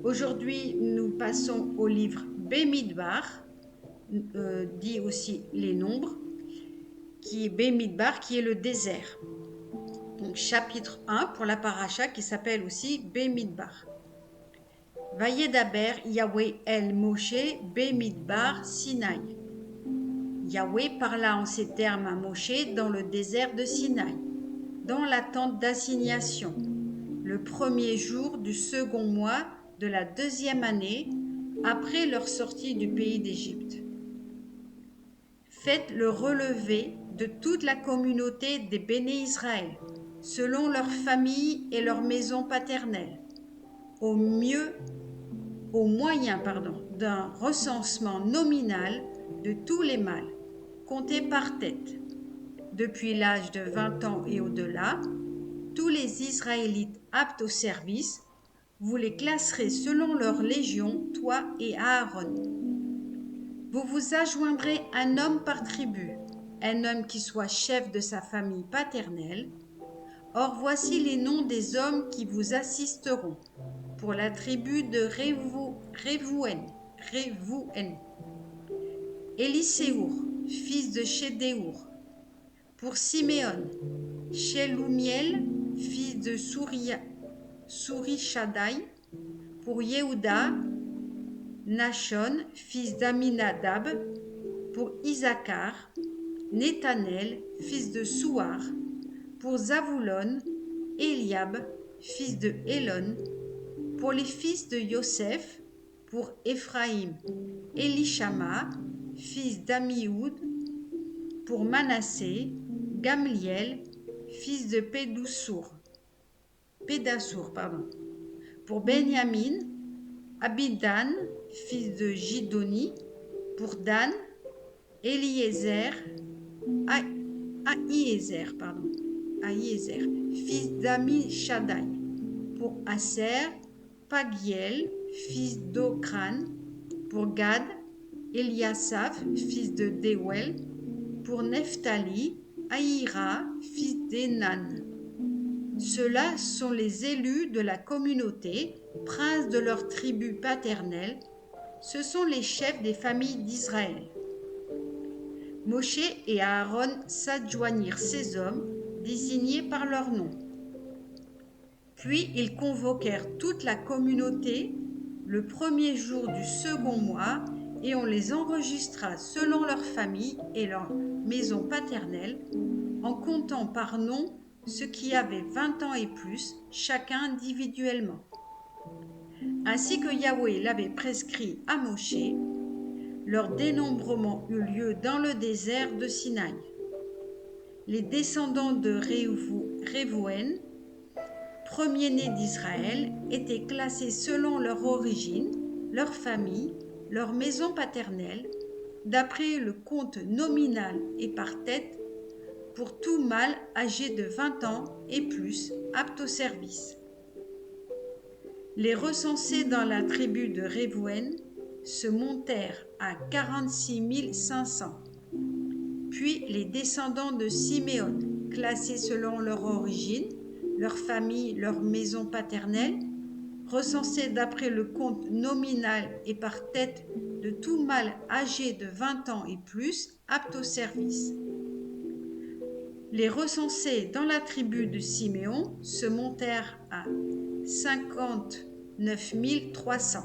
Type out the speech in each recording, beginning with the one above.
Aujourd'hui, nous passons au livre Bemidbar, dit aussi les nombres, qui est Bemidbar, qui est le désert. Donc chapitre 1 pour la paracha qui s'appelle aussi Bemidbar. Vayedaber Yahweh el Moshe Bemidbar Sinaï. Yahweh parla en ces termes à Moshe dans le désert de Sinaï, dans la tente d'assignation, le premier jour du second mois de la deuxième année après leur sortie du pays d'Égypte. Faites le relevé de toute la communauté des béné Israël, selon leurs familles et leurs maisons paternelles, au moyen d'un recensement nominal de tous les mâles, comptés par tête. Depuis l'âge de 20 ans et au-delà, tous les Israélites aptes au service, vous les classerez selon leur légion, toi et Aaron. Vous vous adjoindrez un homme par tribu, un homme qui soit chef de sa famille paternelle. Or voici les noms des hommes qui vous assisteront. Pour la tribu de Révouën, Éliséour, fils de Chédéour. Pour Siméon, Shelumiel, fils de Sourishadaï. Pour Yehuda, Nachon, fils d'Aminadab. Pour Isaacar, Nethanel, fils de Souar. Pour Zavoulon, Eliab, fils de Hélon. Pour les fils de Yosef, pour Éphraïm, Élishama, fils d'Amioud. Pour Manassé, Gamliel, fils de Pédassour. Pour Benjamin, Abidan, fils de Gidoni. Pour Dan, Ahiezer, fils d'Amishadaï. Pour Aser, Pagiel, fils d'Okran. Pour Gad, Eliasaph, fils de Dewel. Pour Nephtali, Ahira, fils d'Enan. Ceux-là sont les élus de la communauté, princes de leur tribu paternelle. Ce sont les chefs des familles d'Israël. Moshe et Aaron s'adjoignirent ces hommes, désignés par leur nom. Puis ils convoquèrent toute la communauté le premier jour du second mois, et on les enregistra selon leur famille et leur maison paternelle, en comptant par nom ceux qui avaient 20 ans et plus, chacun individuellement. Ainsi que Yahweh l'avait prescrit à Moshe, leur dénombrement eut lieu dans le désert de Sinaï. Les descendants de Révouën, premier-né d'Israël, étaient classés selon leur origine, leur famille, leur maison paternelle, d'après le compte nominal et par tête, pour tout mâle âgé de 20 ans et plus, apte au service. Les recensés dans la tribu de Révouën se montèrent à 46 500. Puis les descendants de Siméon, classés selon leur origine, leur famille, leur maison paternelle, recensés d'après le compte nominal et par tête de tout mâle âgé de 20 ans et plus, apte au service. Les recensés dans la tribu de Siméon se montèrent à 59 300.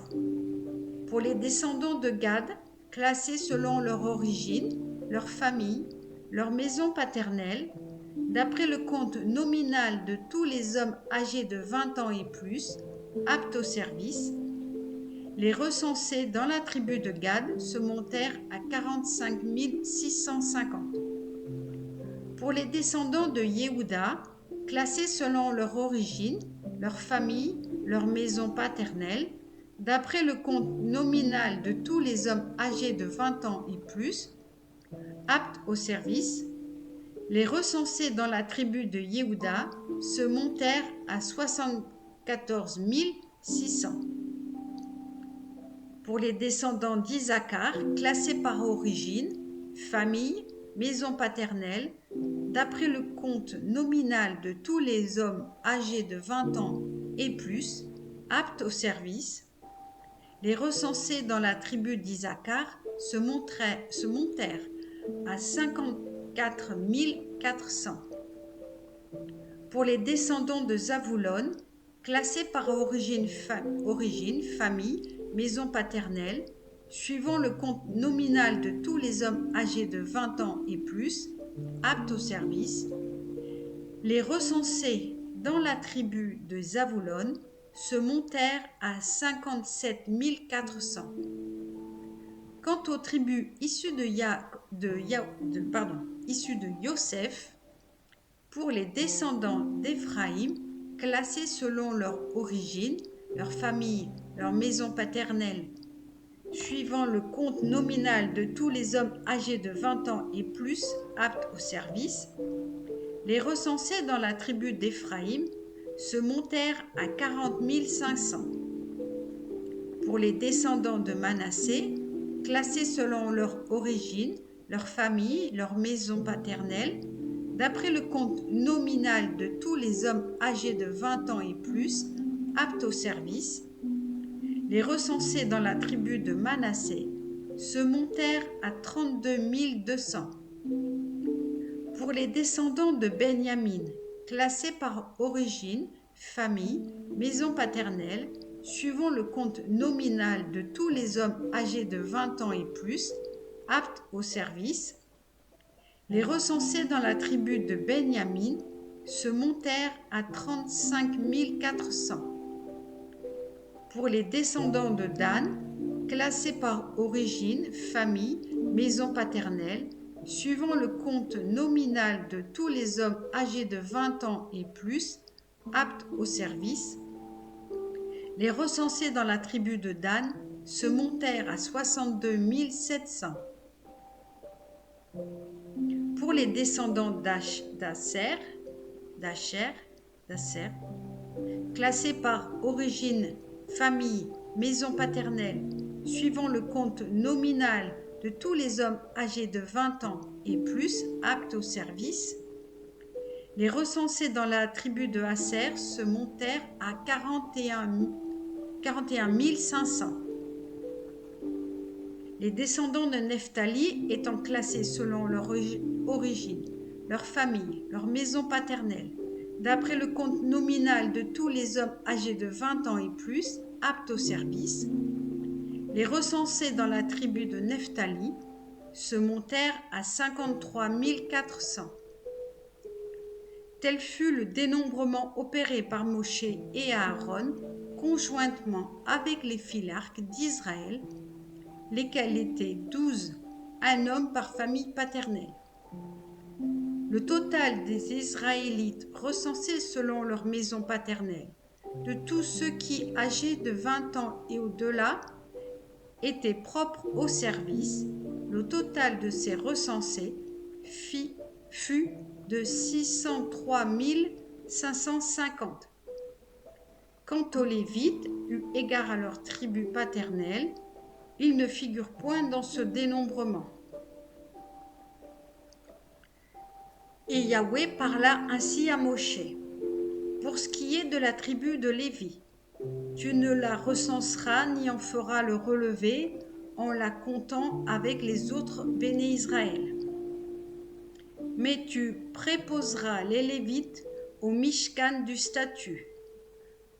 Pour les descendants de Gad, classés selon leur origine, leur famille, leur maison paternelle, d'après le compte nominal de tous les hommes âgés de 20 ans et plus, aptes au service, les recensés dans la tribu de Gad se montèrent à 45 650. Pour les descendants de Yehuda, classés selon leur origine, leur famille, leur maison paternelle, d'après le compte nominal de tous les hommes âgés de 20 ans et plus, aptes au service, les recensés dans la tribu de Yehuda se montèrent à 74 600. Pour les descendants d'Isaacar, classés par origine, famille, maison paternelle, d'après le compte nominal de tous les hommes âgés de 20 ans et plus, aptes au service, Les recensés dans la tribu d'Isaacar se montèrent à 54 400. Pour les descendants de Zavoulon, classés par origine, famille, maison paternelle, suivant le compte nominal de tous les hommes âgés de 20 ans et plus, aptes au service, les recensés dans la tribu de Zavoulon se montèrent à 57 400. Quant aux tribus issues de Yosef, pour les descendants d'Éphraïm, classés selon leur origine, leur famille, leur maison paternelle, suivant le compte nominal de tous les hommes âgés de 20 ans et plus aptes au service, les recensés dans la tribu d'Éphraïm se montèrent à 40 500. Pour les descendants de Manassé, classés selon leur origine, leur famille, leur maison paternelle, d'après le compte nominal de tous les hommes âgés de 20 ans et plus aptes au service, les recensés dans la tribu de Manassé se montèrent à 32 200. Pour les descendants de Benyamin, classés par origine, famille, maison paternelle, suivant le compte nominal de tous les hommes âgés de 20 ans et plus, aptes au service, les recensés dans la tribu de Benyamin se montèrent à 35 400. Pour les descendants de Dan, classés par origine, famille, maison paternelle, suivant le compte nominal de tous les hommes âgés de 20 ans et plus, aptes au service, les recensés dans la tribu de Dan se montèrent à 62 700. Pour les descendants d'Asher, classés par origine, famille, maison paternelle, suivant le compte nominal de tous les hommes âgés de 20 ans et plus aptes au service, les recensés dans la tribu de Asher se montèrent à 41 500. Les descendants de Nephtali étant classés selon leur origine, leur famille, leur maison paternelle, d'après le compte nominal de tous les hommes âgés de 20 ans et plus, aptes au service, les recensés dans la tribu de Nephtali se montèrent à 53 400. Tel fut le dénombrement opéré par Moshe et Aaron, conjointement avec les filarques d'Israël, lesquels étaient 12, un homme par famille paternelle. Le total des Israélites recensés selon leur maison paternelle, de tous ceux qui, âgés de 20 ans et au-delà, étaient propres au service, le total de ces recensés fut de 603 550. Quant aux Lévites, eu égard à leur tribu paternelle, ils ne figurent point dans ce dénombrement. Et Yahweh parla ainsi à Moshe. Pour ce qui est de la tribu de Lévi, tu ne la recenseras ni en feras le relevé en la comptant avec les autres béné Israël. Mais tu préposeras les Lévites au Mishkan du statut,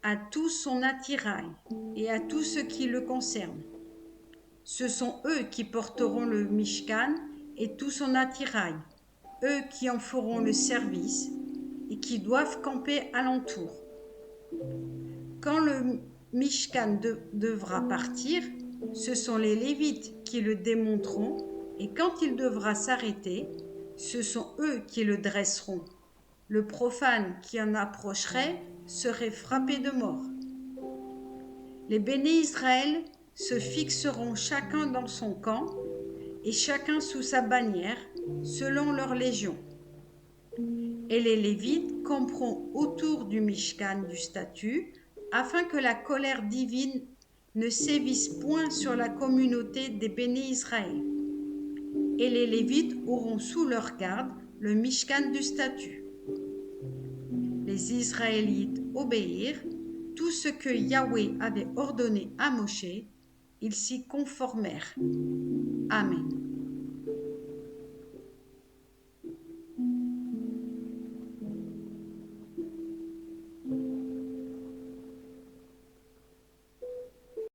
à tout son attirail et à tout ce qui le concerne. Ce sont eux qui porteront le Mishkan et tout son attirail, eux qui en feront le service et qui doivent camper alentour. Quand le Mishkan devra partir, ce sont les Lévites qui le démonteront, et quand il devra s'arrêter, ce sont eux qui le dresseront. Le profane qui en approcherait serait frappé de mort. Les béné Israël se fixeront chacun dans son camp, et chacun sous sa bannière, selon leur légion. Et les Lévites camperont autour du Mishkan du statut, afin que la colère divine ne sévisse point sur la communauté des béné Israël. Et les Lévites auront sous leur garde le Mishkan du statut. Les Israélites obéirent tout ce que Yahweh avait ordonné à Moshe, ils s'y conformèrent. Amen.